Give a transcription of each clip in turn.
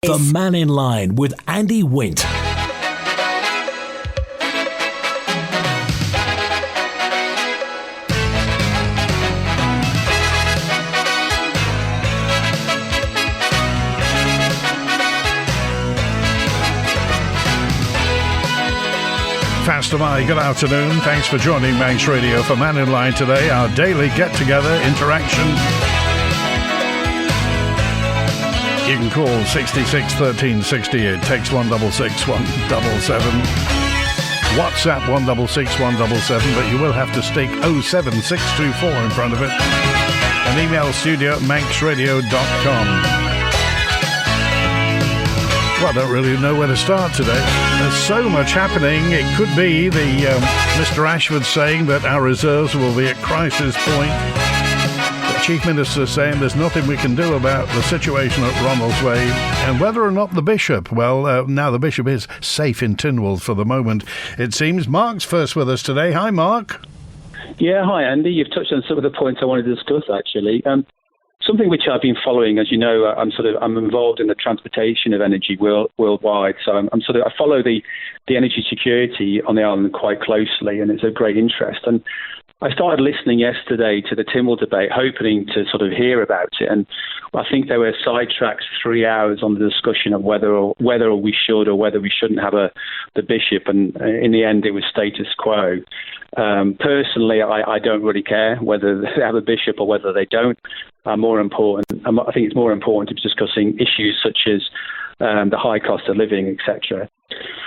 The Mannin Line with Andy Wint. Fastermai, good afternoon. Thanks for joining Manx Radio for Mannin Line today, our daily get-together interaction. You can call 66 13 68, text 166 177, WhatsApp 166 177, but you will have to stick 07624 in front of it, and email studio@manxradio.com. Well, I don't really know where to start today. There's so much happening. It could be the Mr. Ashford saying that our reserves will be at crisis point. The Chief Minister saying there's nothing we can do about the situation at Ronaldsway. And whether or not the Bishop, well, now the Bishop is safe in Tynwald for the moment, it seems. Mark's first with us today. Hi, Mark. Yeah, hi, Andy. You've touched on some of the points I wanted to discuss, actually. Something which I've been following, as you know, I'm involved in the transportation of energy worldwide. So I follow the energy security on the island quite closely, and it's of great interest. And I started listening yesterday to the Tynwald debate, hoping to sort of hear about it. And I think they were sidetracked 3 hours on the discussion of whether we should or whether we shouldn't have the bishop. And in the end, it was status quo. Personally, I don't really care whether they have a bishop or whether they don't. I think it's more important to be discussing issues such as the high cost of living, etc.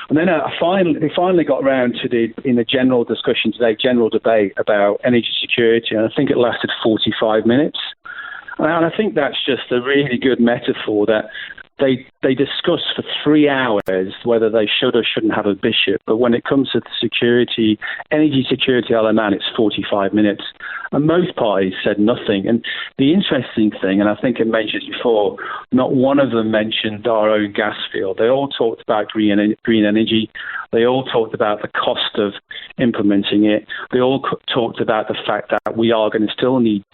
And then they finally got around to in the general discussion today, general debate about energy security, and I think it lasted 45 minutes. And I think that's just a really good metaphor that they discussed for 3 hours whether they should or shouldn't have a bishop. But when it comes to the energy security element, it's 45 minutes. And most parties said nothing. And the interesting thing, and I think it mentioned before, not one of them mentioned our own gas field. They all talked about green energy. They all talked about the cost of implementing it. They all talked about the fact that we are going to still need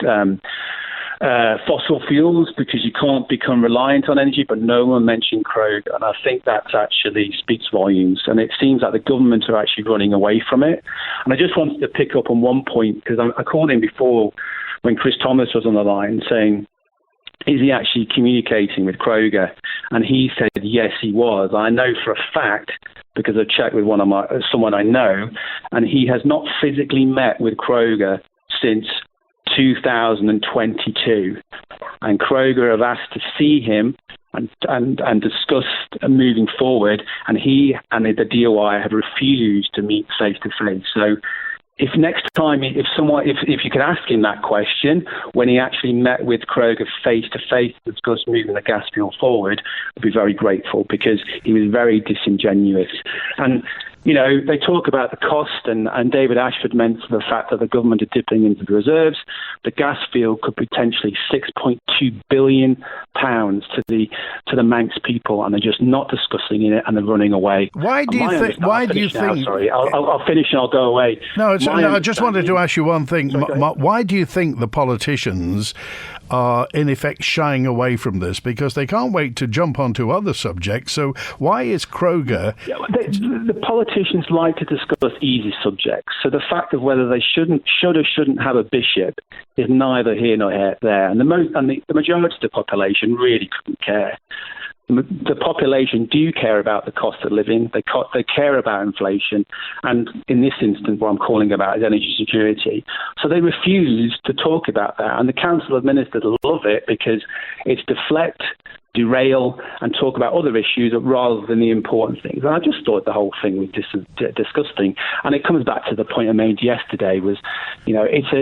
fossil fuels because you can't become reliant on energy, but no one mentioned Crogga, and I think that actually speaks volumes, and it seems like the government are actually running away from it. And I just wanted to pick up on one point, because I called him before when Chris Thomas was on the line saying, is he actually communicating with Crogga? And he said, yes, he was. I know for a fact, because I've checked with someone I know, and he has not physically met with Crogga since 2022, and Crogga have asked to see him and discuss moving forward, and he and the DOI have refused to meet face to face. So if next time, if you could ask him that question when he actually met with Crogga face to face to discuss moving the gas field forward, I'd be very grateful, because he was very disingenuous. And you know, they talk about the cost, and David Ashford mentioned the fact that the government are dipping into the reserves. The gas field could potentially £6.2 billion to the Manx people, and they're just not discussing it, and they're running away. Why do you think? Sorry, I'll finish and I'll go away. No, I just wanted to ask you one thing. Why do you think the politicians are in effect shying away from this? Because they can't wait to jump onto other subjects. So why is Crogga? The politicians like to discuss easy subjects. So the fact of whether they should or shouldn't have a bishop is neither here nor there. And the majority of the population really couldn't care. The population do care about the cost of living. They care about inflation. And in this instance, what I'm calling about is energy security. So they refuse to talk about that. And the Council of Ministers love it because it's deflect, derail, and talk about other issues rather than the important things. And I just thought the whole thing was disgusting. And it comes back to the point I made yesterday was, you know, it's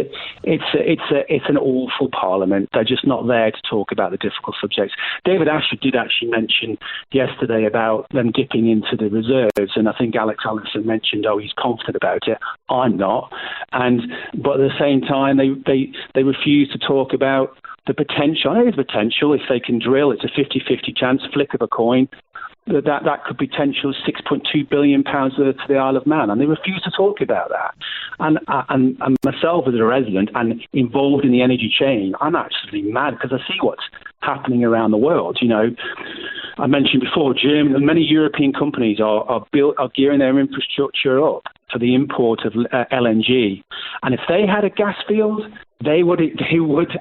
an awful parliament. They're just not there to talk about the difficult subjects. David Ashford did actually mention yesterday about them dipping into the reserves, and I think Alex Allison mentioned, he's confident about it. I'm not. But at the same time, they refuse to talk about the potential. I know there's potential if they can drill. It's a 50-50 chance, flick of a coin. That could potential £6.2 billion to the Isle of Man, and they refuse to talk about that. And myself as a resident and involved in the energy chain, I'm absolutely mad because I see what's happening around the world. I mentioned before, Germany and many European companies are gearing their infrastructure up for the import of LNG. And if they had a gas field, they would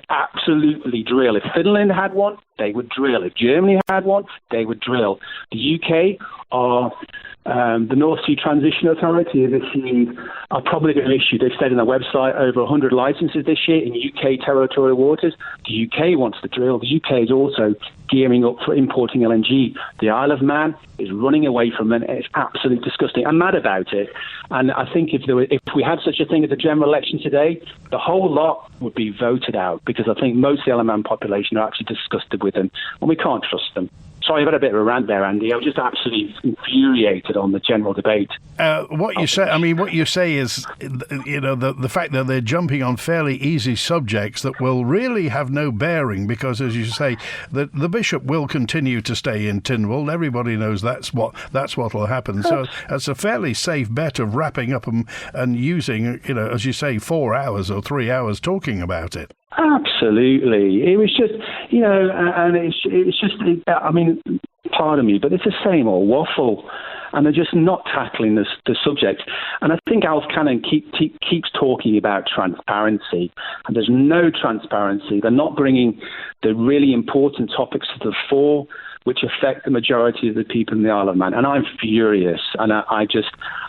absolutely drill. If Finland had one, they would drill. If Germany had one, they would drill. The UK the North Sea Transition Authority are probably going to issue, they've said on their website, over 100 licenses this year in UK territorial waters. The UK wants to drill. The UK is also gearing up for importing LNG. The Isle of Man is running away from it. It's absolutely disgusting. I'm mad about it. And I think if we had such a thing as a general election today, the whole lot would be voted out, because I think most of the Isle of Man population are actually disgusted with them, and we can't trust them. Sorry, I've had a bit of a rant there, Andy. I was just absolutely infuriated on the general debate. What you say is, the fact that they're jumping on fairly easy subjects that will really have no bearing, because, as you say, the bishop will continue to stay in Tynwald. Everybody knows that's what will happen. So it's a fairly safe bet of wrapping up and using, as you say, 4 hours or 3 hours talking about it. Absolutely. It was just, and it's just, I mean, pardon me, but it's the same old waffle. And they're just not tackling the subject. And I think Alf Cannon keeps talking about transparency, and there's no transparency. They're not bringing the really important topics to the fore, which affect the majority of the people in the Isle of Man. And I'm furious, and I've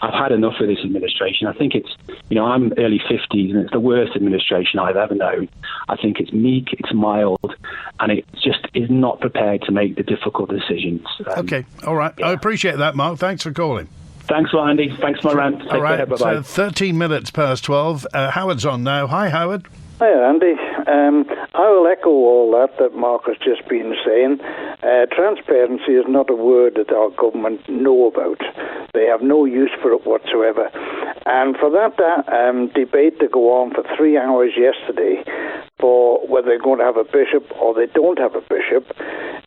had enough of this administration. I think it's, I'm early 50s, and it's the worst administration I've ever known. I think it's meek, it's mild, and it just is not prepared to make the difficult decisions. Okay, all right. Yeah. I appreciate that, Mark. Thanks for calling. Thanks a lot, Andy. Thanks for my rant. Take care. Bye-bye. 13 minutes past 12. Howard's on now. Hi, Howard. Hi, Andy. I will echo all that Mark has just been saying. Transparency is not a word that our government know about. They have no use for it whatsoever. And for that debate to go on for 3 hours yesterday for whether they're going to have a bishop or they don't have a bishop,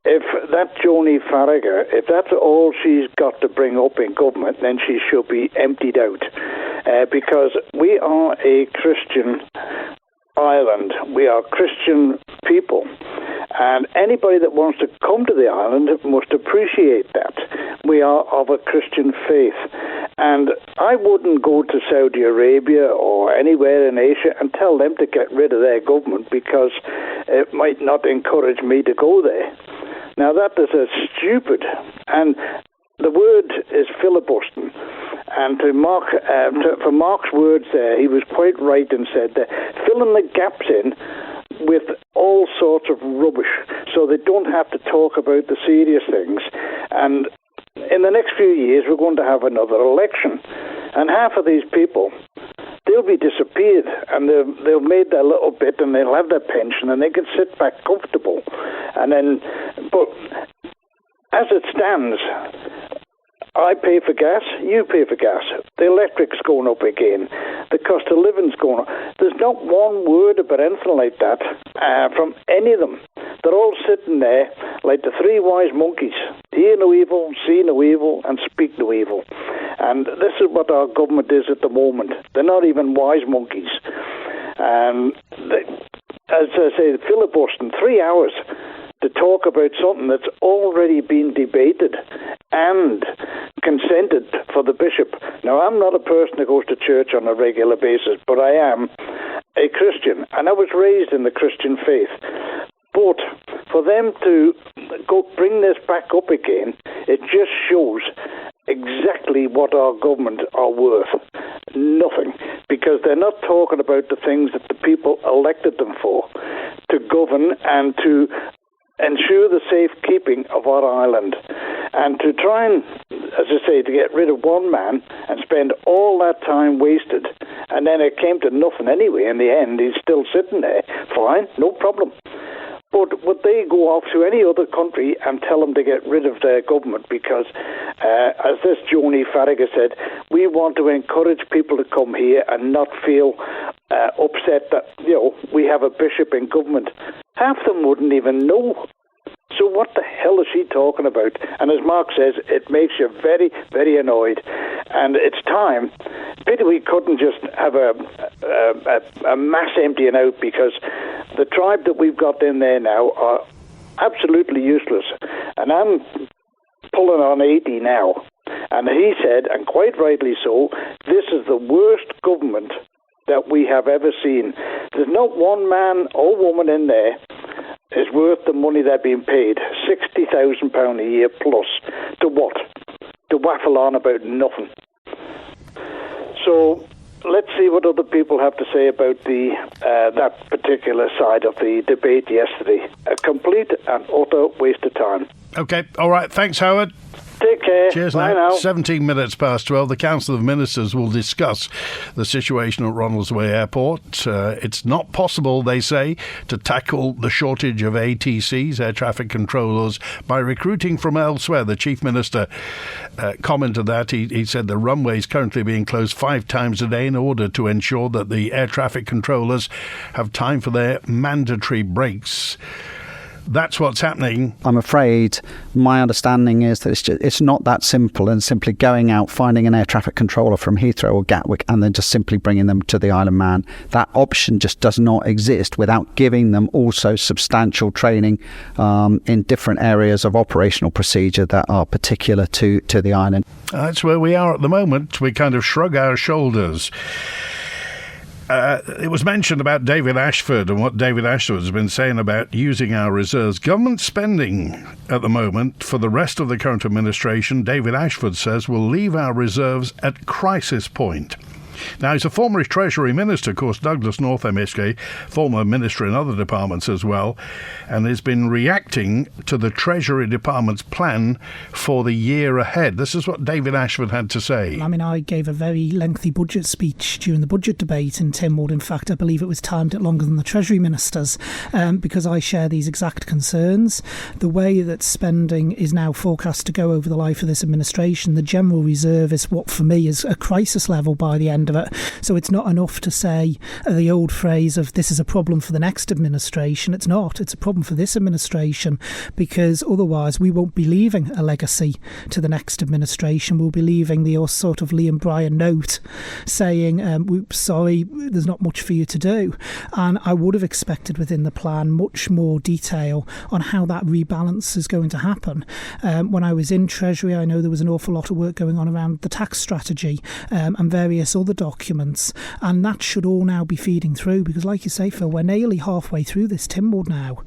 if that Joni Farragher, if that's all she's got to bring up in government, then she should be emptied out. Because we are a Christian island. We are Christian people, and anybody that wants to come to the island must appreciate that. We are of a Christian faith, and I wouldn't go to Saudi Arabia or anywhere in Asia and tell them to get rid of their government, because it might not encourage me to go there. Now that is a stupid, and the word is filibustering. And for Mark's words there, he was quite right and said that filling the gaps in with all sorts of rubbish so they don't have to talk about the serious things. And in the next few years, we're going to have another election. And half of these people, they'll be disappeared, and they'll made their little bit, and they'll have their pension, and they can sit back comfortable. And then, but as it stands, I pay for gas, you pay for gas. The electric's going up again. The cost of living's going up. There's not one word about anything like that from any of them. They're all sitting there like the three wise monkeys. Hear no evil, see no evil, and speak no evil. And this is what our government is at the moment. They're not even wise monkeys. As I say, filibustering 3 hours to talk about something that's already been debated and consented for the bishop. Now, I'm not a person that goes to church on a regular basis, but I am a Christian, and I was raised in the Christian faith. But for them to bring this back up again, it just shows exactly what our government are worth. Nothing. Because they're not talking about the things that the people elected them for, to govern and to ensure the safekeeping of our island, and to try and, as I say, to get rid of one man and spend all that time wasted, and then it came to nothing anyway. In the end, he's still sitting there. Fine, no problem. But would they go off to any other country and tell them to get rid of their government? Because, as this Joni Farragher said, we want to encourage people to come here and not feel upset that, we have a bishop in government. Half of them wouldn't even know. So what the hell is she talking about? And as Mark says, it makes you very, very annoyed. And it's time. Pity we couldn't just have a mass emptying out, because the tribe that we've got in there now are Absolutely useless. And I'm pulling on 80 now. And he said, and quite rightly so, this is the worst government that we have ever seen. There's not one man or woman in there is worth the money they're being paid, £60,000 a year plus. To what? To waffle on about nothing. So let's see what other people have to say about the that particular side of the debate yesterday. A complete and utter waste of time. OK, all right, thanks, Howard. Take care. Cheers Bye now. now. 17 minutes past 12. The Council of Ministers will discuss the situation at Ronaldsway Airport. It's not possible, they say, to tackle the shortage of ATCs, air traffic controllers, by recruiting from elsewhere. The Chief Minister commented that. He said the runway is currently being closed 5 times a day in order to ensure that the air traffic controllers have time for their mandatory breaks. That's what's happening. I'm afraid my understanding is that it's not that simple, and simply going out, finding an air traffic controller from Heathrow or Gatwick and then just simply bringing them to the Isle of Man. That option just does not exist without giving them also substantial training in different areas of operational procedure that are particular to the island. That's where we are at the moment. We kind of shrug our shoulders. It was mentioned about David Ashford and what David Ashford has been saying about using our reserves. Government spending at the moment for the rest of the current administration, David Ashford says, will leave our reserves at crisis point. Now, he's a former Treasury Minister, of course, Douglas North MSK, former Minister in other departments as well, and has been reacting to the Treasury Department's plan for the year ahead. This is what David Ashford had to say. I mean, I gave a very lengthy budget speech during the budget debate in Tynwald. In fact, I believe it was timed it longer than the Treasury Ministers, because I share these exact concerns. The way that spending is now forecast to go over the life of this administration, the general reserve is what for me is a crisis level by the end of it. So it's not enough to say the old phrase of this is a problem for the next administration. It's not. It's a problem for this administration, because otherwise we won't be leaving a legacy to the next administration. We'll be leaving the sort of Liam Bryan note saying, sorry, there's not much for you to do. And I would have expected within the plan much more detail on how that rebalance is going to happen. When I was in Treasury, I know there was an awful lot of work going on around the tax strategy and various other documents, and that should all now be feeding through, because like you say, Phil, we're nearly halfway through this Tynwald now,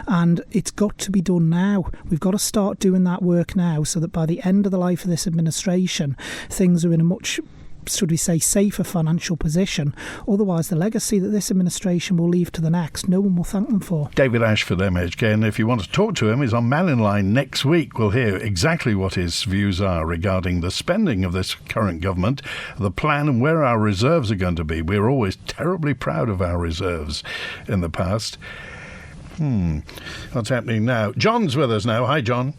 and it's got to be done now. We've got to start doing that work now, so that by the end of the life of this administration, things are in a much, should we say, safer financial position. Otherwise, the legacy that this administration will leave to the next, no one will thank them for. David Ashford, MHK, and if you want to talk to him, he's on Mannin Line next week. We'll hear exactly what his views are regarding the spending of this current government, the plan, and where our reserves are going to be. We're always terribly proud of our reserves in the past. What's happening now? John's with us now. Hi, John.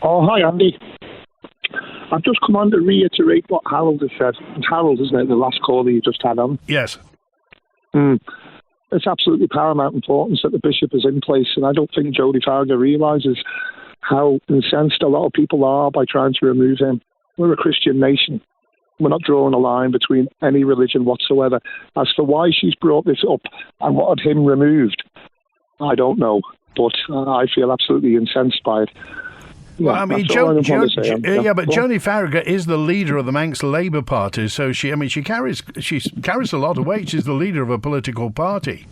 Oh, hi, Andy. I've just come on to reiterate what Harold has said. It's Harold, isn't it, the last caller you just had on? Yes. It's absolutely paramount importance that the bishop is in place, and I don't think Jody Farragher realises how incensed a lot of people are by trying to remove him. We're a Christian nation. We're not drawing a line between any religion whatsoever. As for why she's brought this up and wanted him removed, I don't know, but I feel absolutely incensed by it. Well, I mean, Jody Farragher is the leader of the Manx Labour Party, so she carries a lot of weight. She's the leader of a political party.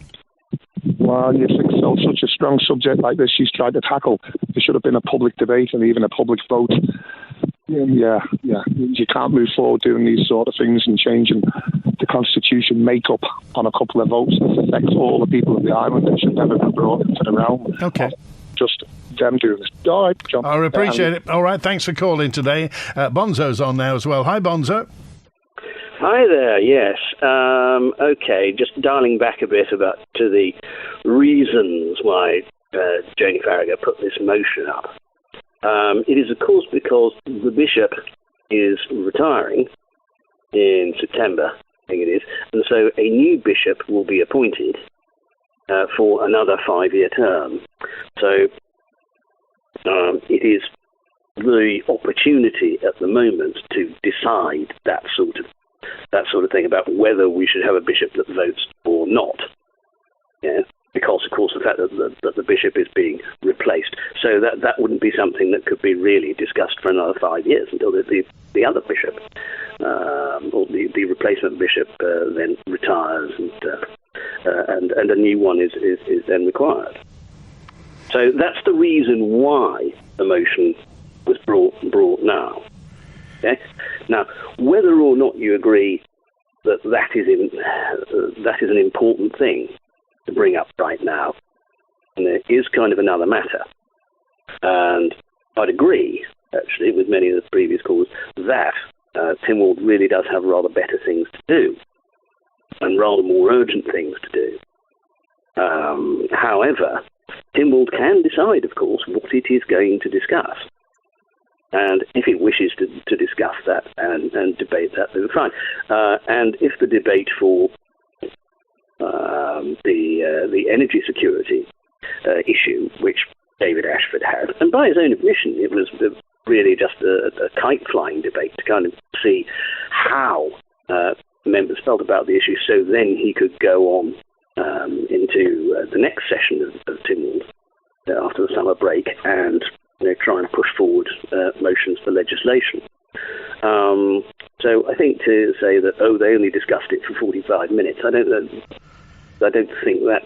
Well, you think so? Such a strong subject like this, she's tried to tackle. There should have been a public debate and even a public vote. Yeah. You can't move forward doing these sort of things and changing the constitution makeup on a couple of votes that affects all the people of the island. It should never be brought into the realm. Okay. Just them doing this. All right, John. I appreciate it. All right, thanks for calling today. Bonzo's on now as well. Hi, Bonzo. Hi there, yes. Okay, just dialing back a bit to the reasons why Jody Farragher put this motion up. It is, of course, because the bishop is retiring in September, I think it is, and so a new bishop will be appointed for another 5-year term. So it is the opportunity at the moment to decide that sort of thing about whether we should have a bishop that votes or not. Yeah. because, of course, the fact that the bishop is being replaced. So that wouldn't be something that could be really discussed for another 5 years until the other bishop, or the replacement bishop, then retires, and a new one is then required. So that's the reason why the motion was brought now. Okay? Now, whether or not you agree that is an important thing to bring up right now, and it is kind of another matter. And I'd agree, actually, with many of the previous callers, that Tynwald really does have rather better things to do, and rather more urgent things to do. However, Tynwald can decide, of course, what it is going to discuss. And if it wishes to discuss that and debate that, then fine. And if the debate for the energy security issue, which David Ashford had, and by his own admission, it was really just a kite-flying debate to kind of see how members felt about the issue, so then he could go on into the next session of Tynwald after the summer break and try and push forward motions for legislation. So I think to say that, they only discussed it for 45 minutes, I don't think that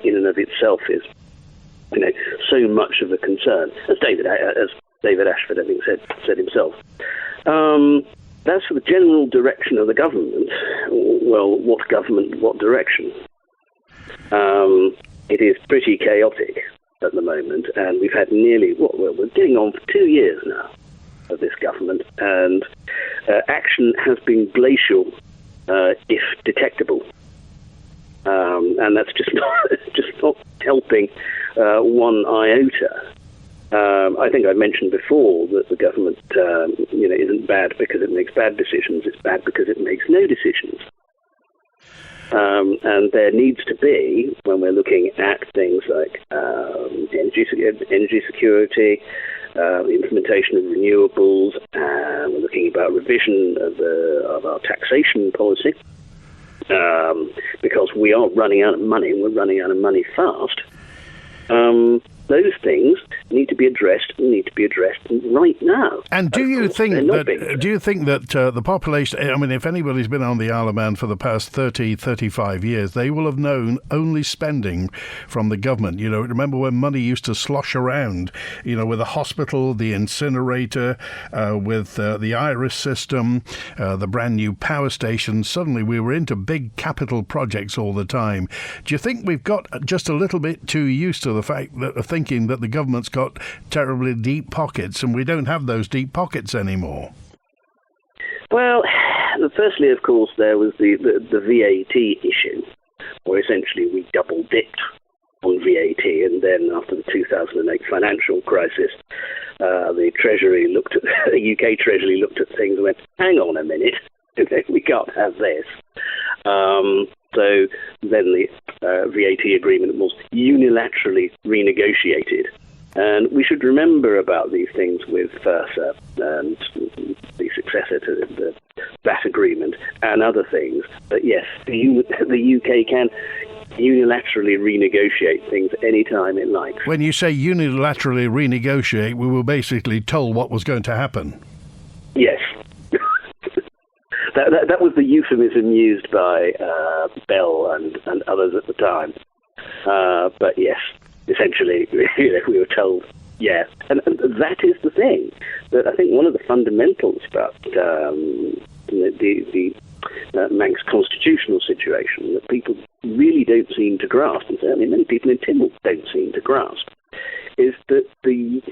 in and of itself is so much of a concern, as David Ashford, I think, said himself. As for the general direction of the government, well, what government, what direction? It is pretty chaotic at the moment, and we've had we're getting on for 2 years now of this government, and action has been glacial, if detectable, and that's just not helping one iota. I think I mentioned before that the government, isn't bad because it makes bad decisions. It's bad because it makes no decisions. And there needs to be, when we're looking at things like energy security, the implementation of renewables, and we're looking about revision of our taxation policy, because we are running out of money, and we're running out of money fast. Those things need to be addressed right now. And do you think that the population, I mean, if anybody's been on the Isle of Man for the past 30, 35 years, they will have known only spending from the government. Remember when money used to slosh around, with the hospital, the incinerator, with the iris system, the brand new power station. Suddenly we were into big capital projects all the time. Do you think we've got just a little bit too used to the fact that thinking that the government's got terribly deep pockets, and we don't have those deep pockets anymore? Well, firstly, of course, there was the VAT issue, where essentially we double-dipped on VAT, and then after the 2008 financial crisis, the UK Treasury looked at things and went, hang on a minute, we can't have this. So then the VAT agreement was unilaterally renegotiated. And we should remember about these things with FIRSA and the successor to the VAT agreement and other things. But yes, the UK can unilaterally renegotiate things any time it likes. When you say unilaterally renegotiate, we were basically told what was going to happen. Yes. That was the euphemism used by Bell and others at the time. But yes, essentially, we were told, yeah. And that is the thing. That I think one of the fundamentals about the Manx constitutional situation that people really don't seem to grasp, and certainly many people in Tynwald don't seem to grasp, is that the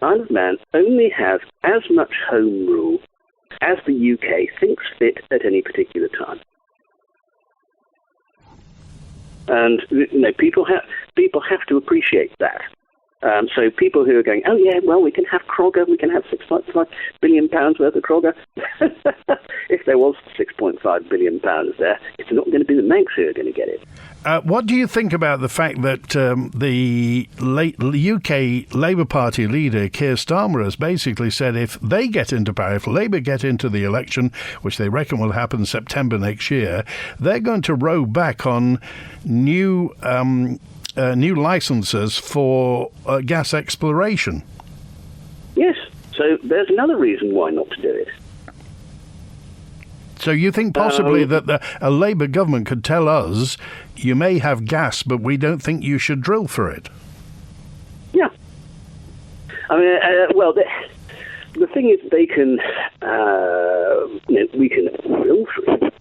Isle of Man only has as much home rule as the UK thinks fit at any particular time. And people have to appreciate that. So people who are going, oh yeah, well, we can have Crogga, we can have £6.5 billion worth of Crogga. if if there was £6.5 billion there, it's not going to be the Manx who are going to get it. What do you think about the fact that the UK Labour Party leader, Keir Starmer, has basically said if they get into power, if Labour get into the election, which they reckon will happen September next year, they're going to row back on new licences for gas exploration? Yes, so there's another reason why not to do it. So you think possibly that a Labour government could tell us, you may have gas, but we don't think you should drill for it? Yeah. I mean, the thing is they can, we can drill for it,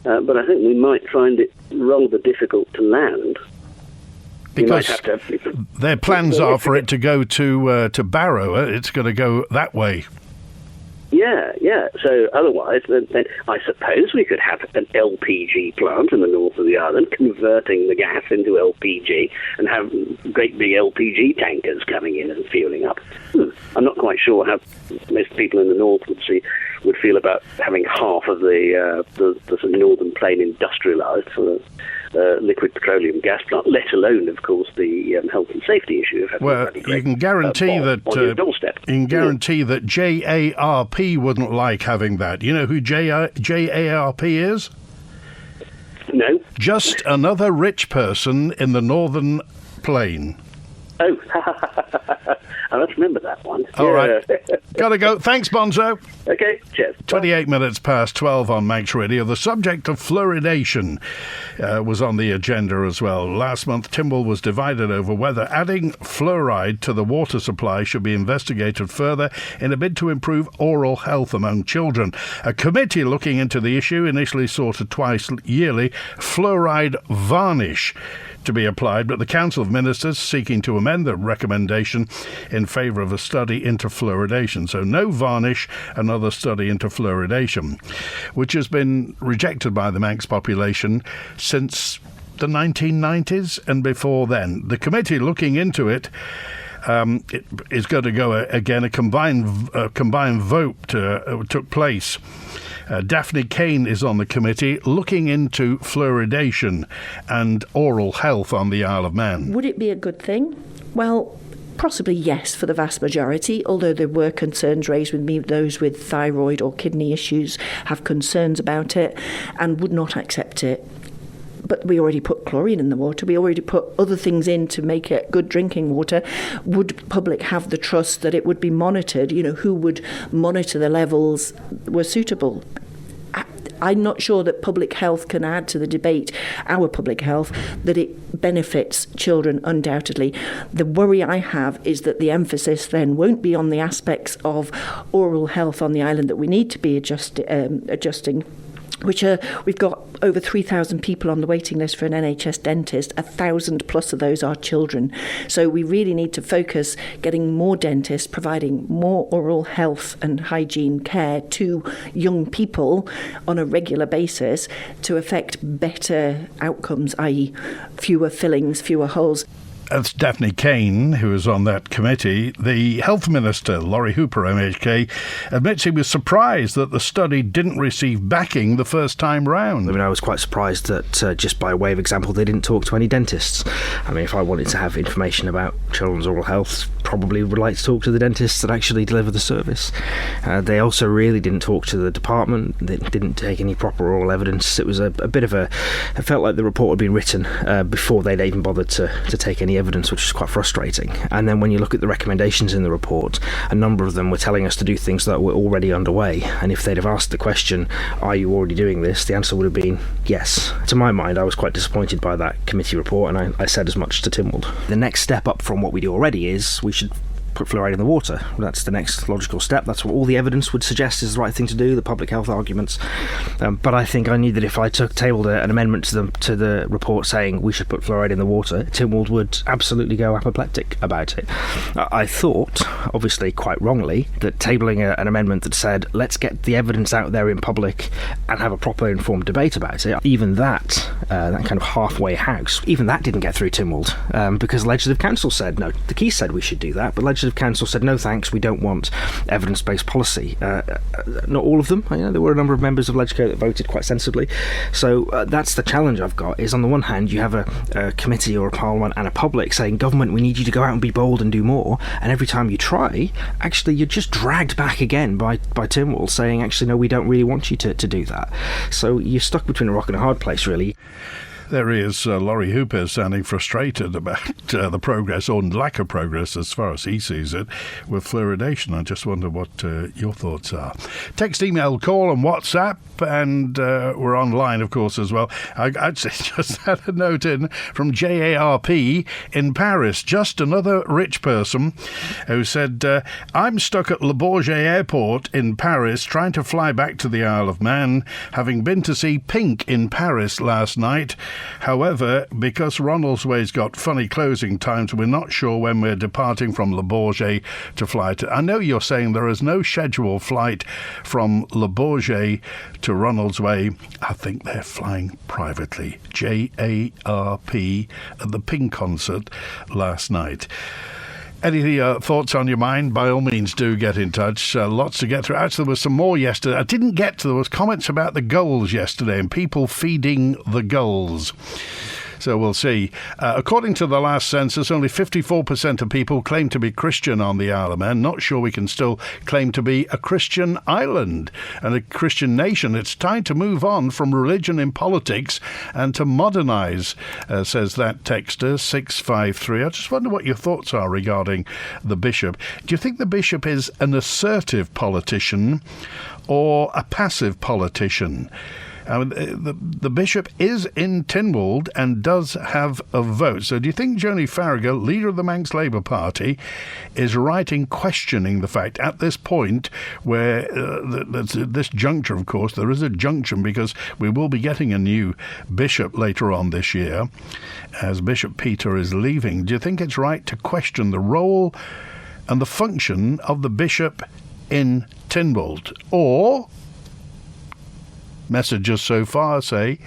but I think we might find it rather difficult to land. Because their plans are for it to go to Barrow. It's going to go that way. Yeah. So otherwise, then I suppose we could have an LPG plant in the north of the island, converting the gas into LPG, and have great big LPG tankers coming in and fueling up. I'm not quite sure how most people in the north would feel about having half of the sort of northern plain industrialised for a liquid petroleum gas plant, let alone, of course, the health and safety issue of having you can guarantee that on your doorstep. You can guarantee that JARP wouldn't like having that. You know who JARP is? No. Just another rich person in the northern plain. Oh, I must remember that one. All right. Gotta go. Thanks, Bonzo. Okay, cheers. 28 minutes past 12 on Manx Radio. The subject of fluoridation was on the agenda as well. Last month, Tynwald was divided over whether adding fluoride to the water supply should be investigated further in a bid to improve oral health among children. A committee looking into the issue initially sought a twice yearly fluoride varnish to be applied, but the Council of Ministers seeking to amend the recommendation in favour of a study into fluoridation. So no varnish, another study into fluoridation, which has been rejected by the Manx population since the 1990s and before then. The committee looking into it is going to go again. A combined vote took place. Daphne Kane is on the committee looking into fluoridation and oral health on the Isle of Man. Would it be a good thing? Well, possibly yes for the vast majority, although there were concerns raised with me. Those with thyroid or kidney issues have concerns about it and would not accept it. But we already put chlorine in the water. We already put other things in to make it good drinking water. Would public have the trust that it would be monitored? Who would monitor the levels were suitable? I'm not sure that public health can add to the debate, our public health, that it benefits children undoubtedly. The worry I have is that the emphasis then won't be on the aspects of oral health on the island that we need to be adjusting, which we've got over 3,000 people on the waiting list for an NHS dentist. 1,000 plus of those are children. So we really need to focus getting more dentists, providing more oral health and hygiene care to young people on a regular basis to affect better outcomes, i.e. fewer fillings, fewer holes. That's Daphne Kane, who is on that committee. The Health Minister, Laurie Hooper, MHK, admits he was surprised that the study didn't receive backing the first time round. I mean, I was quite surprised that, just by way of example, they didn't talk to any dentists. I mean, if I wanted to have information about children's oral health, probably would like to talk to the dentists that actually deliver the service. They also really didn't talk to the department. They didn't take any proper oral evidence. It was a bit of it felt like the report had been written before they'd even bothered to take any evidence, which is quite frustrating. And then when you look at the recommendations in the report, a number of them were telling us to do things that were already underway. And if they'd have asked the question, are you already doing this? The answer would have been yes. To my mind, I was quite disappointed by that committee report, and I said as much to Tynwald. The next step up from what we do already is we should put fluoride in the water. That's the next logical step. That's what all the evidence would suggest is the right thing to do, the public health arguments. But I think I knew that if I tabled an amendment to the report saying we should put fluoride in the water, Tynwald would absolutely go apoplectic about it. I thought, obviously quite wrongly, that tabling an amendment that said let's get the evidence out there in public and have a proper informed debate about it, even that kind of halfway house, even that didn't get through Tynwald because Legislative Council said no. The Keys said we should do that, but Legislative Legislative Council said, no thanks, we don't want evidence-based policy. Not all of them. There were a number of members of Legco that voted quite sensibly. So that's the challenge I've got, is on the one hand, you have a committee or a parliament and a public saying, government, we need you to go out and be bold and do more. And every time you try, actually, you're just dragged back again by Tynwald saying, actually, no, we don't really want you to do that. So you're stuck between a rock and a hard place, really. There is Laurie Hooper sounding frustrated about the progress or lack of progress as far as he sees it with fluoridation. I just wonder what your thoughts are. Text, email, call and WhatsApp, and we're online, of course, as well. I actually just had a note in from JARP in Paris, just another rich person who said, I'm stuck at Le Bourget Airport in Paris trying to fly back to the Isle of Man, having been to see Pink in Paris last night. However, because Ronaldsway's got funny closing times, we're not sure when we're departing from Le Bourget to fly to... I know you're saying there is no scheduled flight from Le Bourget to Ronaldsway. I think they're flying privately. JARP at the Pink concert last night. Any thoughts on your mind, by all means do get in touch. Lots to get through. Actually, there was some more yesterday. I didn't get to. There was comments about the gulls yesterday and people feeding the gulls. So we'll see. According to the last census, only 54% of people claim to be Christian on the Isle of Man. Not sure we can still claim to be a Christian island and a Christian nation. It's time to move on from religion in politics and to modernise, says that texter, 653. I just wonder what your thoughts are regarding the bishop. Do you think the bishop is an assertive politician or a passive politician? The bishop is in Tynwald and does have a vote. So do you think Joni Farragher, leader of the Manx Labour Party, is right in questioning the fact at this point where this juncture, of course, there is a junction because we will be getting a new bishop later on this year as Bishop Peter is leaving. Do you think it's right to question the role and the function of the bishop in Tynwald? Or... messages so far say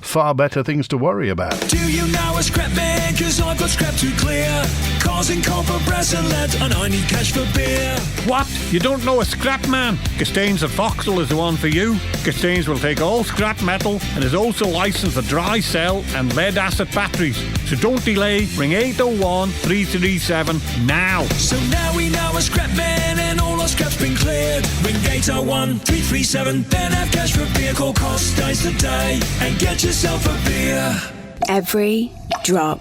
far better things to worry about. Do you know a scrap man? 'Cause I've got scrap to clear, causing copper, brass and lead, and I need cash for beer. What? You don't know a scrap man? Gastains at Foxtel is the one for you. Gastains will take all scrap metal and is also licensed for dry cell and lead acid batteries. So don't delay, ring 801 337 now. So now we know a scrap man and all our scrap's been cleared. Ring 801 337, then have cash for beer. Call cost dice today and get yourself a beer. Every drop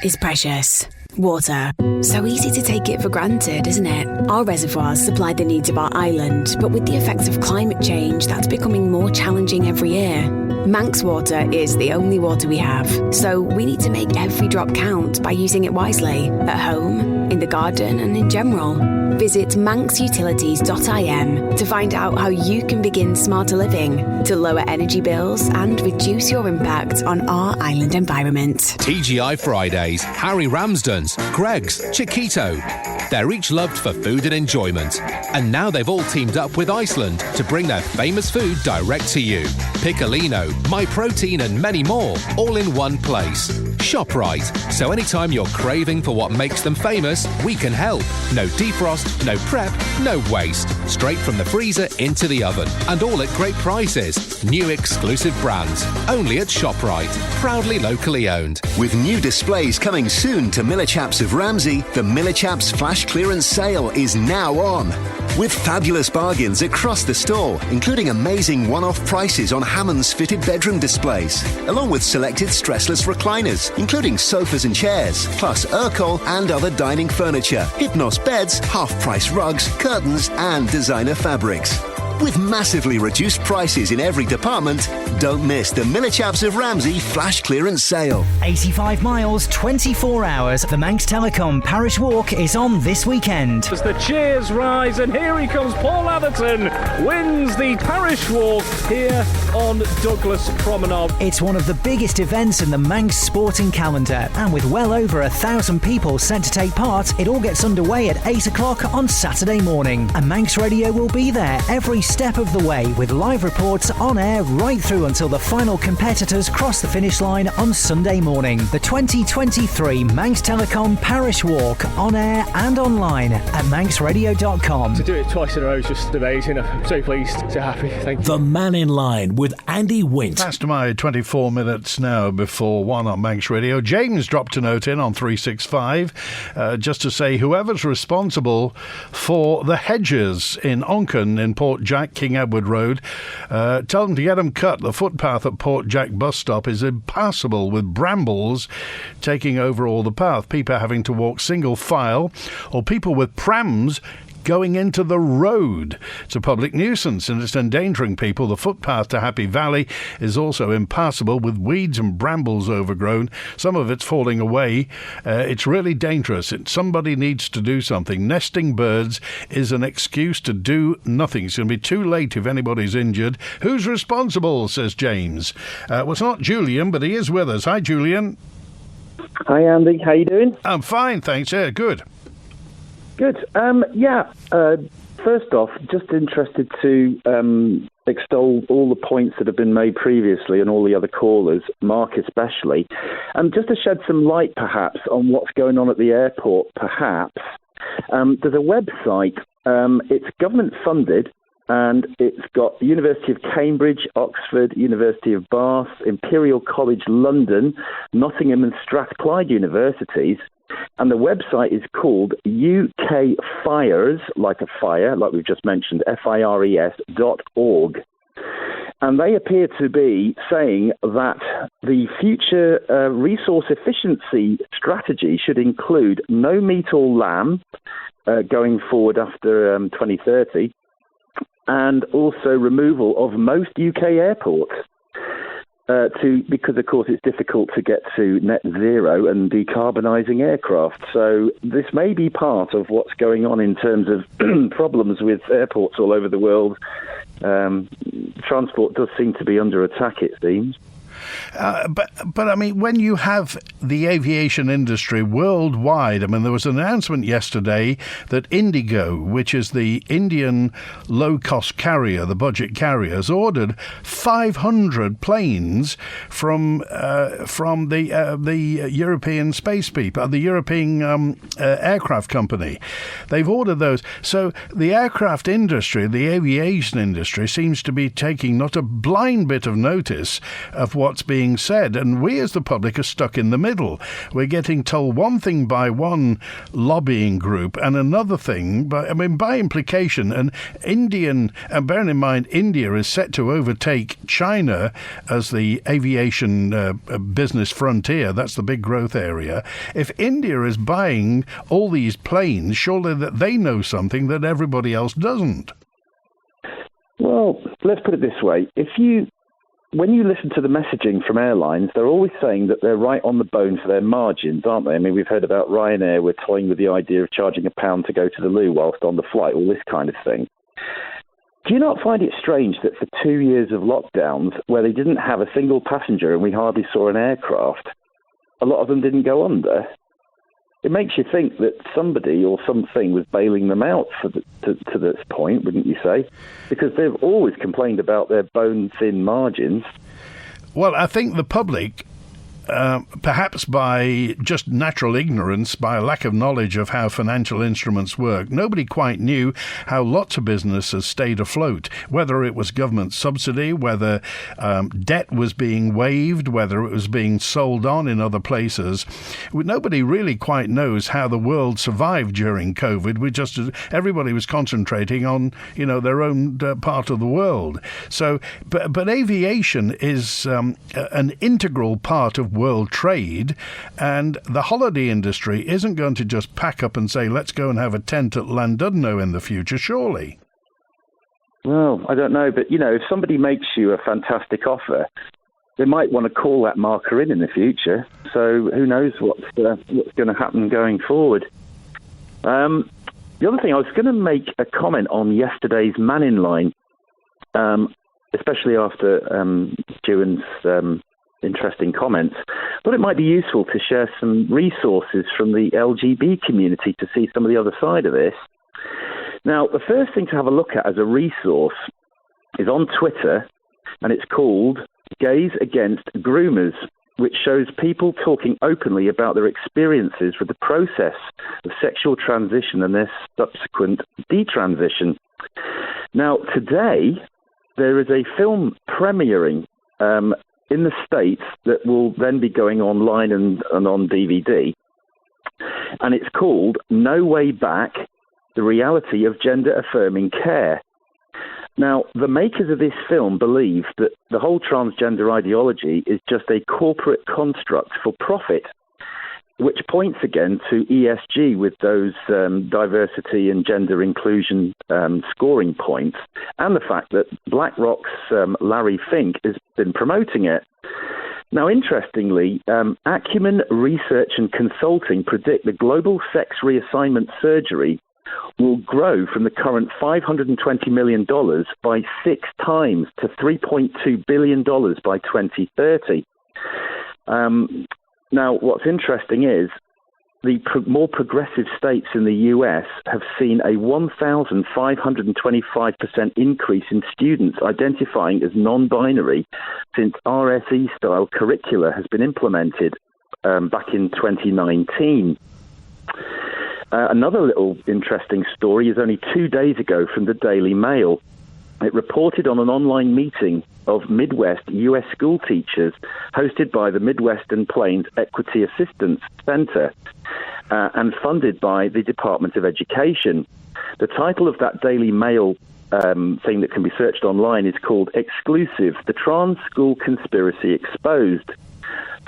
is precious. Water. So easy to take it for granted, isn't it? Our reservoirs supply the needs of our island, but with the effects of climate change, that's becoming more challenging every year. Manx water is the only water we have, so we need to make every drop count by using it wisely, at home, in the garden and in general. Visit manxutilities.im to find out how you can begin smarter living, to lower energy bills and reduce your impact on our island environment. TGI Fridays, Harry Ramsden's, Greg's, Chiquito. They're each loved for food and enjoyment. And now they've all teamed up with Iceland to bring their famous food direct to you. Piccolino, My Protein and many more, all in one place. Shop right, so anytime you're craving for what makes them famous, we can help. No defrost, no prep, no waste. Straight from the freezer into the oven. And all at great prices. New exclusive brands. Only at ShopRite. Proudly locally owned. With new displays coming soon to Miller Chaps of Ramsey, the Miller Chaps Flash Clearance Sale is now on. With fabulous bargains across the store, including amazing one-off prices on Hammond's fitted bedroom displays, along with selected stressless recliners, including sofas and chairs, plus Urkel and other dining furniture, Hypnos beds, half-price rugs, curtains and designer fabrics. With massively reduced prices in every department, don't miss the Miller Chaps of Ramsey Flash Clearance Sale. 85 miles, 24 hours. The Manx Telecom Parish Walk is on this weekend. As the cheers rise, and here he comes, Paul Atherton wins the Parish Walk here on Douglas Promenade. It's one of the biggest events in the Manx sporting calendar, and with well over 1,000 people set to take part, it all gets underway at 8 o'clock on Saturday morning. And Manx Radio will be there every step of the way with live reports on air right through until the final competitors cross the finish line on Sunday morning. The 2023 Manx Telecom Parish Walk on air and online at manxradio.com. To do it twice in a row is just amazing. I'm so pleased, so happy. Thank you. The Mannin Line with Andy Wint. Past my 24 minutes now before 1 on Manx Radio. James dropped a note in on 365 just to say whoever's responsible for the hedges in Onchan in Port Jack, King Edward Road, tell them to get them cut. The footpath at Port Jack bus stop is impassable with brambles taking over all the path. People having to walk single file, or people with prams going into the road. It's a public nuisance and it's endangering people. The footpath to Happy Valley is also impassable with weeds and brambles overgrown. Some of it's falling away. It's really dangerous. Somebody needs to do something. Nesting birds is an excuse to do nothing. It's going to be too late if anybody's injured. Who's responsible, says James. Well, it's not Julian, but he is with us. Hi, Julian. Hi, Andy. How you doing? I'm fine, thanks. Yeah, good. Good. First off, just interested to extol all the points that have been made previously and all the other callers, Mark especially, just to shed some light perhaps on what's going on at the airport, perhaps. There's a website, it's government funded, and it's got the University of Cambridge, Oxford, University of Bath, Imperial College London, Nottingham and Strathclyde universities. And the website is called UK Fires, like a fire, like we've just mentioned, FIRES.org. And they appear to be saying that the future resource efficiency strategy should include no meat or lamb going forward after 2030, and also removal of most UK airports. Because, of course, it's difficult to get to net zero and decarbonising aircraft. So this may be part of what's going on in terms of problems with airports all over the world. Transport does seem to be under attack, it seems. But I mean, when you have the aviation industry worldwide, I mean, there was an announcement yesterday that Indigo, which is the Indian low-cost carrier, the budget carrier, has ordered 500 planes from the European space people, the European aircraft company. They've ordered those. So the aircraft industry, the aviation industry, seems to be taking not a blind bit of notice of what's being said, and we as the public are stuck in the middle. We're getting told one thing by one lobbying group and another thing by implication. And bearing in mind India is set to overtake China as the aviation business frontier. That's the big growth area. If India is buying all these planes, surely that they know something that everybody else doesn't. Well, let's put it this way. When you listen to the messaging from airlines, they're always saying that they're right on the bone for their margins, aren't they? I mean, we've heard about Ryanair. We're toying with the idea of charging £1 to go to the loo whilst on the flight, all this kind of thing. Do you not find it strange that for 2 years of lockdowns, where they didn't have a single passenger and we hardly saw an aircraft, a lot of them didn't go under? It makes you think that somebody or something was bailing them out to this point, wouldn't you say? Because they've always complained about their bone-thin margins. Well, I think the public, perhaps by just natural ignorance, by a lack of knowledge of how financial instruments work, nobody quite knew how lots of businesses stayed afloat, whether it was government subsidy, whether debt was being waived, whether it was being sold on in other places. Nobody really quite knows how the world survived during COVID. Everybody was concentrating on, their own part of the world. So, but aviation is an integral part of world trade, and the holiday industry isn't going to just pack up and say, let's go and have a tent at Llandudno in the future, surely. Well, I don't know, but, if somebody makes you a fantastic offer, they might want to call that marker in the future. So who knows what's going to happen going forward. The other thing, I was going to make a comment on yesterday's Mannin Line, especially after Juan's interesting comments. I thought it might be useful to share some resources from the LGB community to see some of the other side of this. Now, the first thing to have a look at as a resource is on Twitter, and it's called Gays Against Groomers, which shows people talking openly about their experiences with the process of sexual transition and their subsequent detransition. Now, today, there is a film premiering in the States that will then be going online and on DVD, and it's called No Way Back, The Reality of Gender-Affirming Care. Now, the makers of this film believe that the whole transgender ideology is just a corporate construct for profit, which points again to ESG with those diversity and gender inclusion scoring points, and the fact that BlackRock's Larry Fink has been promoting it. Now, interestingly, Acumen Research and Consulting predict the global sex reassignment surgery will grow from the current $520 million by 6 times to $3.2 billion by 2030. Now, what's interesting is the more progressive states in the US have seen a 1,525% increase in students identifying as non-binary since RSE-style curricula has been implemented back in 2019. Another little interesting story is only 2 days ago from the Daily Mail. It reported on an online meeting of Midwest U.S. school teachers hosted by the Midwestern Plains Equity Assistance Center and funded by the Department of Education. The title of that Daily Mail thing that can be searched online is called Exclusive, the Trans School Conspiracy Exposed.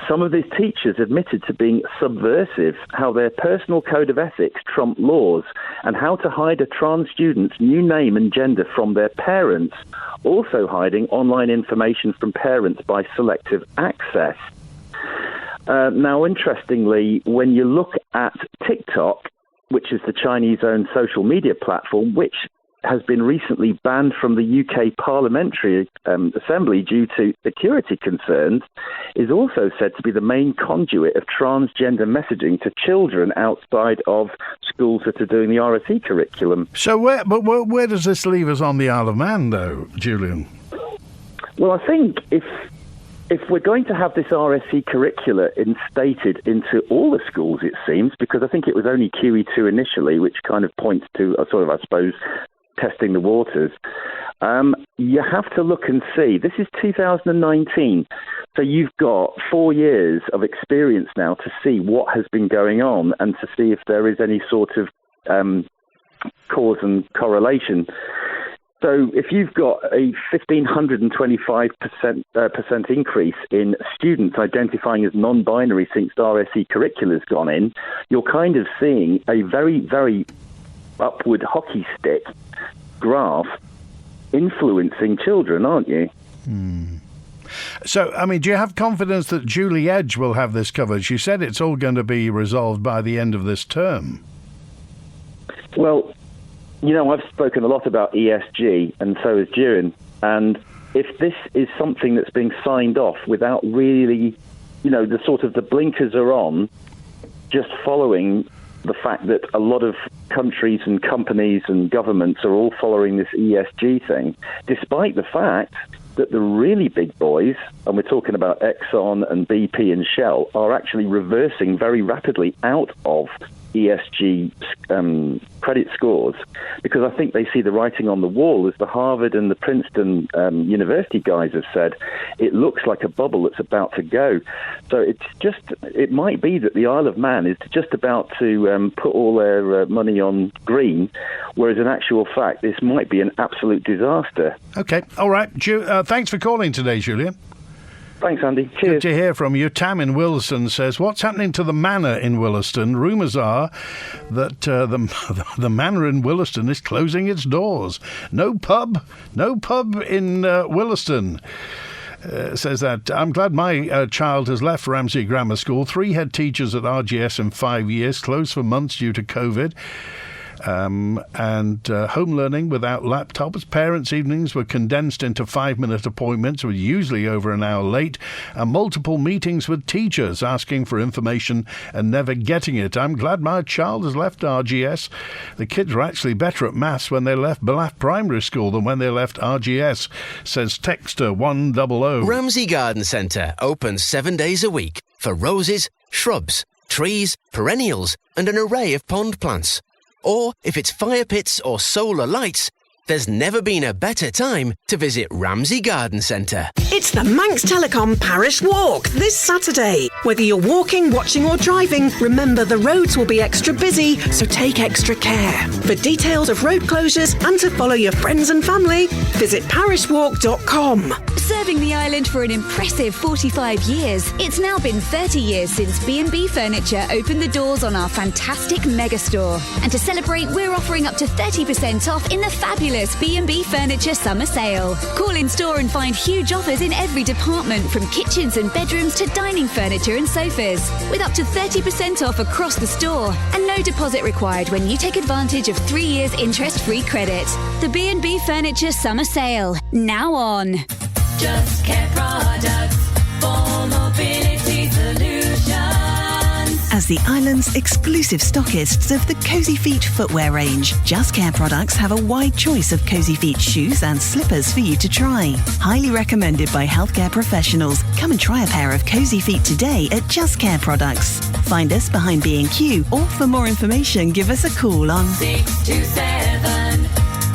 Some of these teachers admitted to being subversive, how their personal code of ethics trumped laws, and how to hide a trans student's new name and gender from their parents, also hiding online information from parents by selective access. Now, interestingly, when you look at TikTok, which is the Chinese-owned social media platform, which has been recently banned from the UK Parliamentary Assembly due to security concerns, is also said to be the main conduit of transgender messaging to children outside of schools that are doing the RSE curriculum. So where does this leave us on the Isle of Man, though, Julian? Well, I think if we're going to have this RSE curricula instated into all the schools, it seems, because I think it was only QE2 initially, which kind of points to a sort of, I suppose, testing the waters. You have to look and see. This is 2019, so you've got 4 years of experience now to see what has been going on and to see if there is any sort of cause and correlation. So if you've got a 1,525% increase in students identifying as non-binary since RSE curricula's gone in, you're kind of seeing a very, very upward hockey stick graph influencing children, aren't you? So, I mean, do you have confidence that Julie Edge will have this covered? She said it's all going to be resolved by the end of this term. Well, you know, I've spoken a lot about ESG, and so has Durin, and if this is something that's being signed off without really, you know, the sort of the blinkers are on, just following the fact that a lot of countries and companies and governments are all following this ESG thing, despite the fact that the really big boys, and we're talking about Exxon and BP and Shell, are actually reversing very rapidly out of ESG credit scores, because I think they see the writing on the wall. As the Harvard and the Princeton university guys have said, it looks like a bubble that's about to go. So it might be that the Isle of Man is just about to put all their money on green, whereas in actual fact this might be an absolute disaster. Okay, all right. Thanks for calling today, Julian. Thanks, Andy. Cheers. Good to hear from you. Tam in Willaston says, what's happening to the Manor in Willaston? Rumours are that the Manor in Willaston is closing its doors. No pub in Willaston. Says that, I'm glad my child has left Ramsey Grammar School. 3 head teachers at RGS in 5 years, closed for months due to COVID. and home learning without laptops. Parents' evenings were condensed into 5-minute appointments, were usually over an hour late, and multiple meetings with teachers asking for information and never getting it. I'm glad my child has left RGS. The kids were actually better at maths when they left Ballaugh Primary School than when they left RGS, says Texter 100. Ramsey Garden Centre opens 7 days a week for roses, shrubs, trees, perennials and an array of pond plants. Or if it's fire pits or solar lights, there's never been a better time to visit Ramsey Garden Centre. It's the Manx Telecom Parish Walk this Saturday. Whether you're walking, watching or driving, remember the roads will be extra busy, so take extra care. For details of road closures and to follow your friends and family, visit parishwalk.com. Serving the island for an impressive 45 years, it's now been 30 years since B&B Furniture opened the doors on our fantastic megastore. And to celebrate, we're offering up to 30% off in the fabulous B&B Furniture Summer Sale. Call in store and find huge offers in every department, from kitchens and bedrooms to dining furniture and sofas, with up to 30% off across the store and no deposit required when you take advantage of 3 years interest-free credit. The B&B Furniture Summer Sale, now on. Just Care products for mobility solutions. As the island's exclusive stockists of the Cosy Feet footwear range, Just Care products have a wide choice of Cosy Feet shoes and slippers for you to try. Highly recommended by healthcare professionals. Come and try a pair of Cosy Feet today at Just Care products. Find us behind B&Q, or for more information, give us a call on 627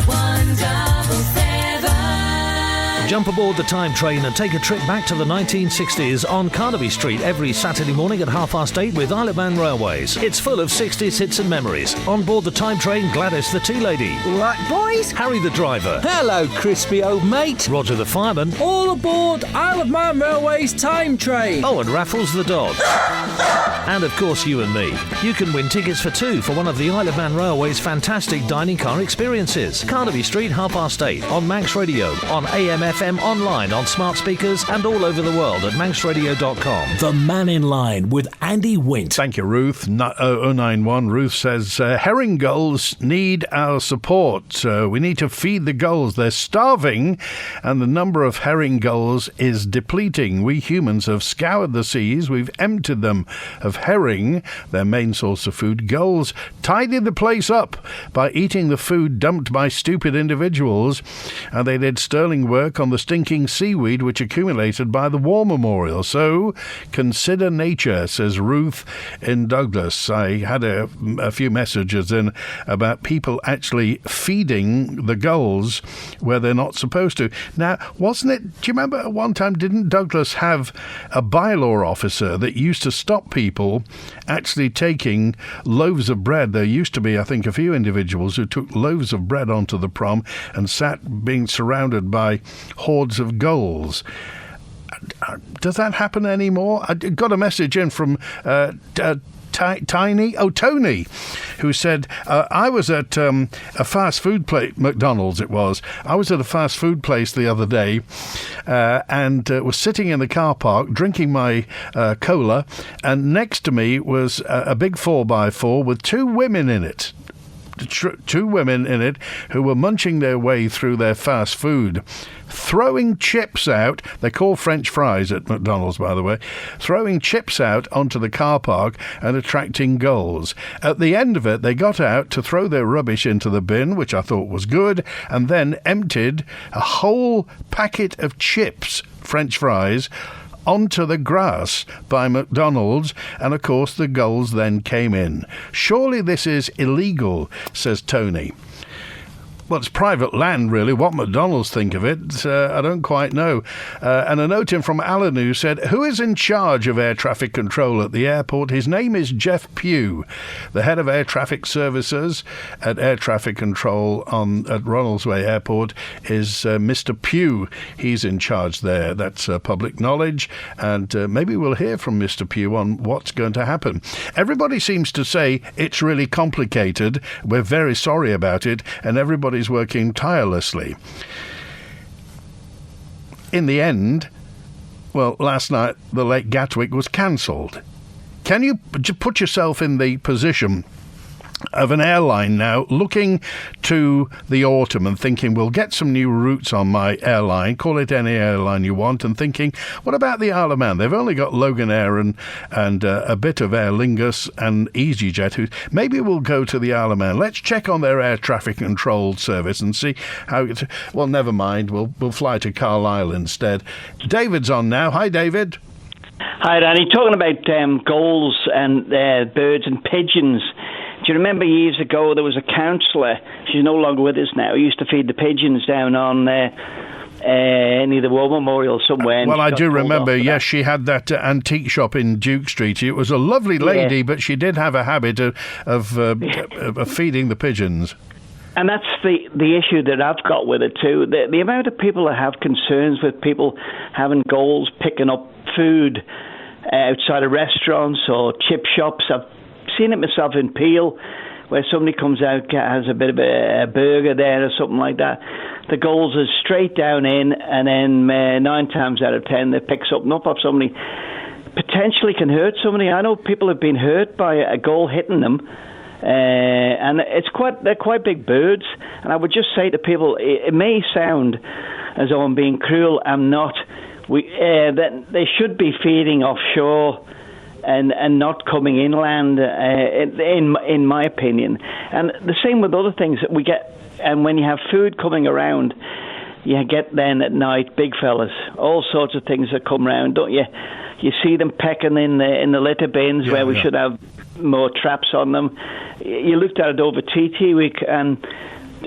177. Jump aboard the time train and take a trip back to the 1960s on Carnaby Street every Saturday morning at 8:30 with Isle of Man Railways. It's full of 60s hits and memories. On board the time train, Gladys the tea lady. Right, boys. Harry the driver. Hello, crispy old mate. Roger the fireman. All aboard Isle of Man Railways time train. Oh, and Raffles the dog. And of course you and me. You can win tickets for two for one of the Isle of Man Railways fantastic dining car experiences. Carnaby Street, 8:30 on Manx Radio, on AM/FM, online, on smart speakers and all over the world at manxradio.com. The Mannin Line with Andy Wint. Thank you, Ruth. 091. Ruth says, herring gulls need our support. We need to feed the gulls. They're starving and the number of herring gulls is depleting. We humans have scoured the seas. We've emptied them of herring, their main source of food. Gulls tidied the place up by eating the food dumped by stupid individuals, and they did sterling work on the stinking seaweed which accumulated by the War Memorial. So consider nature, says Ruth in Douglas. I had a few messages in about people actually feeding the gulls where they're not supposed to. Now, wasn't it, do you remember at one time, didn't Douglas have a bylaw officer that used to stop people actually taking loaves of bread? There used to be, I think, a few individuals who took loaves of bread onto the prom and sat being surrounded by hordes of gulls. Does that happen anymore? I got a message in from Tony, who said, I was at a fast food place, McDonald's it was. I was at a fast food place the other day and was sitting in the car park drinking my cola, and next to me was a big 4x4 with two women in it. Two women in it who were munching their way through their fast food, throwing chips out. They're called French fries at McDonald's, by the way. Throwing chips out onto the car park and attracting gulls. At the end of it, they got out to throw their rubbish into the bin, which I thought was good, and then emptied a whole packet of chips, French fries, onto the grass by McDonald's, and of course the gulls then came in. Surely this is illegal, says Tony. Well, it's private land, really. What McDonald's think of it, I don't quite know. And a note in from Alan who said, who is in charge of air traffic control at the airport? His name is Jeff Pugh. The head of air traffic services at air traffic control at Ronaldsway Airport is Mr. Pugh. He's in charge there. That's public knowledge. And maybe we'll hear from Mr. Pugh on what's going to happen. Everybody seems to say it's really complicated. We're very sorry about it. And everybody is working tirelessly. In the end, well, last night the Lake Gatwick was cancelled. Can you put yourself in the position of an airline now looking to the autumn and thinking, we'll get some new routes on my airline, call it any airline you want, and thinking, what about the Isle of Man? They've only got Logan Air and a bit of Aer Lingus and EasyJet. Maybe we'll go to the Isle of Man. Let's check on their air traffic control service and see how it's... Well, never mind. We'll fly to Carlisle instead. David's on now. Hi, David. Hi, Danny. Talking about gulls and birds and pigeons. Do you remember years ago there was a counsellor, she's no longer with us now, who used to feed the pigeons down on near the War Memorial somewhere? Well, I do remember, yes, she had that antique shop in Duke Street. It was a lovely lady, but she did have a habit of feeding the pigeons. And that's the issue that I've got with it too. The amount of people that have concerns with people having gulls picking up food outside of restaurants or chip shops. I've seen it myself in Peel, where somebody comes out, has a bit of a burger there or something like that. The gulls are straight down in, and then 9 times out of 10 they pick something up off somebody. Potentially can hurt somebody. I know people have been hurt by a gull hitting them. And they're quite big birds, and I would just say to people, it may sound as though I'm being cruel. I'm not. That they should be feeding offshore and not coming inland, in my opinion. And the same with other things that we get. And when you have food coming around, you get then at night big fellas, all sorts of things that come around, don't you? You see them pecking in the litter bins where we should have more traps on them. You looked at it over TT week, and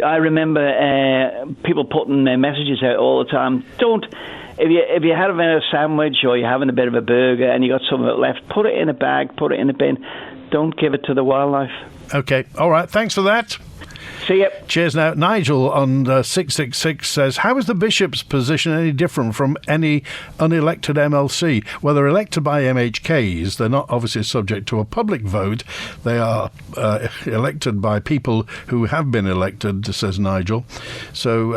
I remember people putting their messages out all the time. If you're having a sandwich or you're having a bit of a burger and you got some of it left, put it in a bag, put it in a bin. Don't give it to the wildlife. Okay, all right. Thanks for that. See ya. Cheers now. Nigel on 666 says, how is the Bishop's position any different from any unelected MLC? Well, they're elected by MHKs. They're not obviously subject to a public vote. They are elected by people who have been elected, says Nigel. So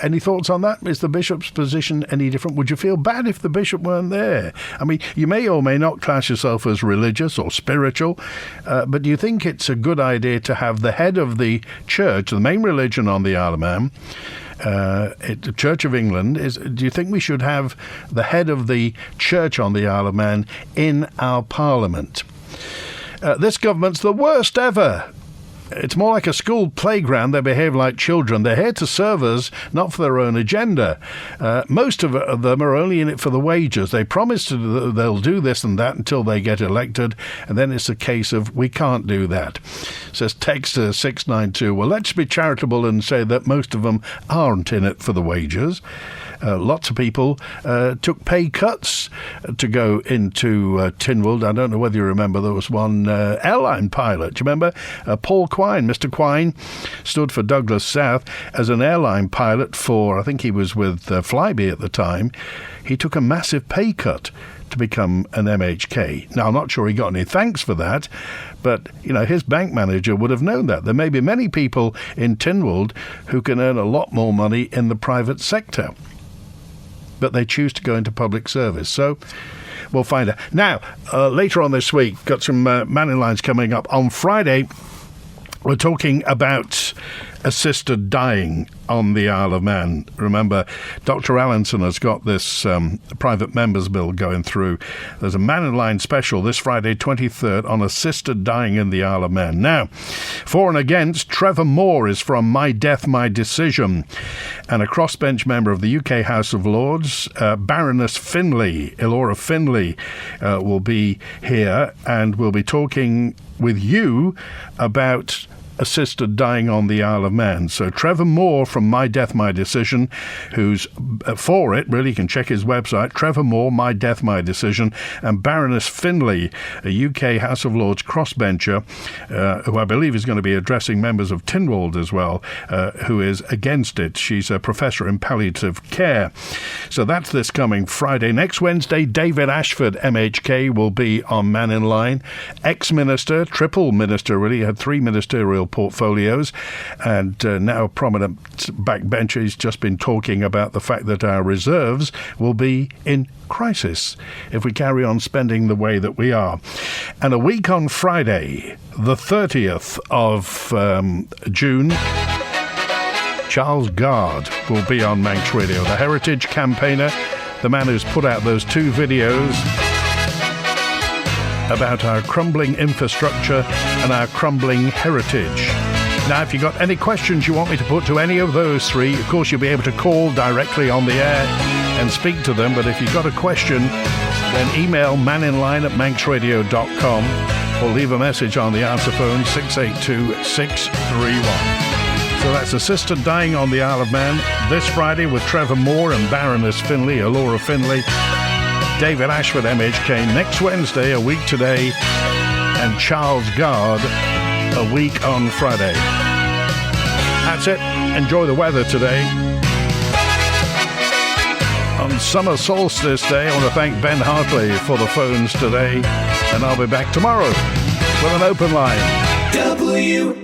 any thoughts on that? Is the Bishop's position any different? Would you feel bad if the Bishop weren't there? I mean, you may or may not class yourself as religious or spiritual, but do you think it's a good idea to have the head of the church, the main religion on the Isle of Man, the Church of England, do you think we should have the head of the church on the Isle of Man in our Parliament? This government's the worst ever. It's more like a school playground. They behave like children. They're here to serve us, not for their own agenda. Most of them are only in it for the wages. They promise they'll do this and that until they get elected, and then it's a case of, we can't do that. Says Texter 692. Well, let's be charitable and say that most of them aren't in it for the wages. Lots of people took pay cuts to go into Tynwald. I don't know whether you remember, there was one airline pilot. Do you remember? Paul Quine, Mr. Quine, stood for Douglas South as an airline pilot for, I think he was with Flybe at the time. He took a massive pay cut to become an MHK. Now, I'm not sure he got any thanks for that, but, his bank manager would have known that. There may be many people in Tynwald who can earn a lot more money in the private sector, but they choose to go into public service. So we'll find out. Now, later on this week, got some Mannin Lines coming up. On Friday, we're talking about assisted dying on the Isle of Man. Remember, Dr. Allinson has got this private members bill going through. There's a Manor Line special this Friday 23rd on assisted dying in the Isle of Man. Now, for and against, Trevor Moore is from My Death, My Decision, and a crossbench member of the UK House of Lords, Baroness Finlay, Elora Finlay, will be here, and we'll be talking with you about assisted dying on the Isle of Man. So Trevor Moore from My Death, My Decision, who's for it, really, you can check his website, Trevor Moore, My Death, My Decision, and Baroness Finlay, a UK House of Lords crossbencher, who I believe is going to be addressing members of Tynwald as well, who is against it. She's a professor in palliative care. So that's this coming Friday. Next Wednesday, David Ashford, MHK, will be on Mannin Line. Ex-minister, triple minister, really, had 3 ministerial your portfolios. And now prominent backbenchers just been talking about the fact that our reserves will be in crisis if we carry on spending the way that we are. And a week on Friday, the 30th of June, Charles Gard will be on Manx Radio, the heritage campaigner, the man who's put out those 2 videos about our crumbling infrastructure and our crumbling heritage. Now, if you've got any questions you want me to put to any of those 3, of course you'll be able to call directly on the air and speak to them. But if you've got a question, then email manninline@manxradio.com or leave a message on the answer phone 682-631. So that's a sister dying on the Isle of Man this Friday with Trevor Moore and Baroness Finlay, Laura Finlay, David Ashford, MHK next Wednesday, a week today, and Charles Gard a week on Friday. That's it. Enjoy the weather today. On summer solstice day, I want to thank Ben Hartley for the phones today, and I'll be back tomorrow with an open line. WINT